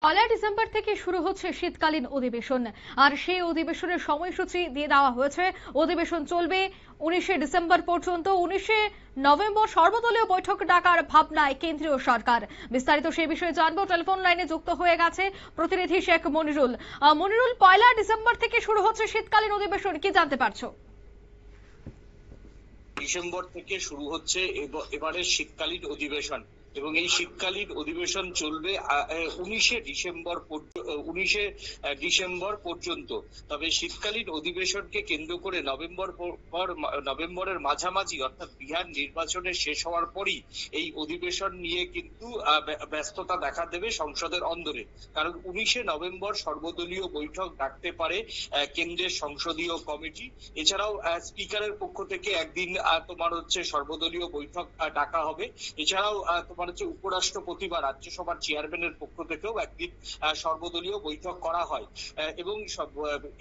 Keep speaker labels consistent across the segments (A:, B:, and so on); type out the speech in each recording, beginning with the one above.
A: পয়লা December থেকে শুরু হচ্ছে শীতকালীন অধিবেশন। আর সেই অধিবেশনের সময়সূচি দিয়ে দেওয়া হয়েছে। অধিবেশন চলবে 19শে ডিসেম্বর পর্যন্ত। 19শে নভেম্বর সর্বদলীয় বৈঠক ডাকার ভাবনায় কেন্দ্রীয় সরকার। বিস্তারিত সেই বিষয়ে জানবো। টেলিফোন লাইনে যুক্ত হয়ে গেছে প্রতিনিধি শেখ মনিরুল। মনিরুল, পয়লা ডিসেম্বর থেকে শুরু হচ্ছে শীতকালীন অধিবেশন, কি জানতে পারছো?
B: ডিসেম্বর থেকে শুরু হচ্ছে এবারের শীতকালীন অধিবেশন এবং এই শীতকালীন অধিবেশন চলবে 19শে ডিসেম্বর পর্যন্ত। তবে শীতকালীন অধিবেশনকে কেন্দ্র করে নভেম্বরের মাঝামাঝি অর্থাৎ বিহার নির্বাচনের শেষ হওয়ার পরই এই অধিবেশন নিয়ে কিন্তু ব্যস্ততা দেখা দেবে সংসদের অন্দরে। কারণ 19শে নভেম্বর সর্বদলীয় বৈঠক ডাকতে পারে কেন্দ্রের সংসদীয় কমিটি। এছাড়াও স্পিকারের পক্ষ থেকে একদিন তোমার হচ্ছে সর্বদলীয় বৈঠক ডাকা হবে। এছাড়াও তোমার হচ্ছে উপরাষ্ট্রপতি বা রাজ্যসভার চেয়ারম্যানের পক্ষ থেকেও একদিন সর্বদলীয় বৈঠক করা হয় এবং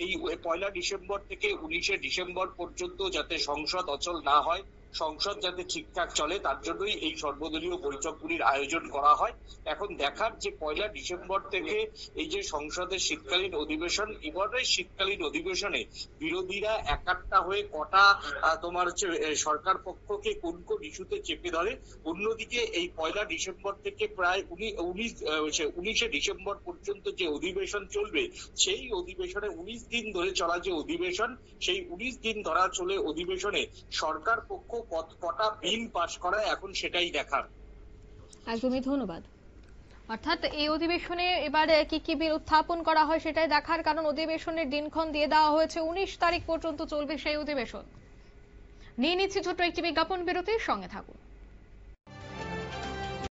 B: এই পয়লা ডিসেম্বর থেকে 19শে ডিসেম্বর পর্যন্ত যাতে সংসদ অচল না হয়, সংসদ যাতে ঠিকঠাক চলে, তার জন্যই এই সর্বদলীয় বৈঠকগুলির আয়োজন করা হয়। এখন দেখার যে পয়লা ডিসেম্বর থেকে এই যে সংসদের শীতকালীন অধিবেশন, এবারের শীতকালীন অধিবেশনে বিরোধীরা একাট্টা হয়ে কটা তোমার হচ্ছে সরকার পক্ষকে কোন কোন ইস্যুতে চেপে ধরে। অন্যদিকে এই পয়লা ডিসেম্বর থেকে প্রায় 19শে ডিসেম্বর পর্যন্ত যে অধিবেশন চলবে, সেই অধিবেশনে 19 দিন ধরে চলা যে অধিবেশন, সেই 19 দিন ধরা চলে অধিবেশনে সরকার পক্ষ কটা বিল পাস করায়, এখন সেটাই দেখার।
A: একদমই ধন্যবাদ। অর্থাৎ এই অধিবেশনে এবারে কি কি বিল উত্থাপন করা হয় সেটাই দেখার, কারণ অধিবেশনের দিনক্ষণ দিয়ে দেওয়া হয়েছে 19 তারিখ পর্যন্ত চলবে সেই অধিবেশন। নিয়ে নিচ্ছি ছোট্ট একটি বিজ্ঞাপন বিরতির সঙ্গে থাকুন।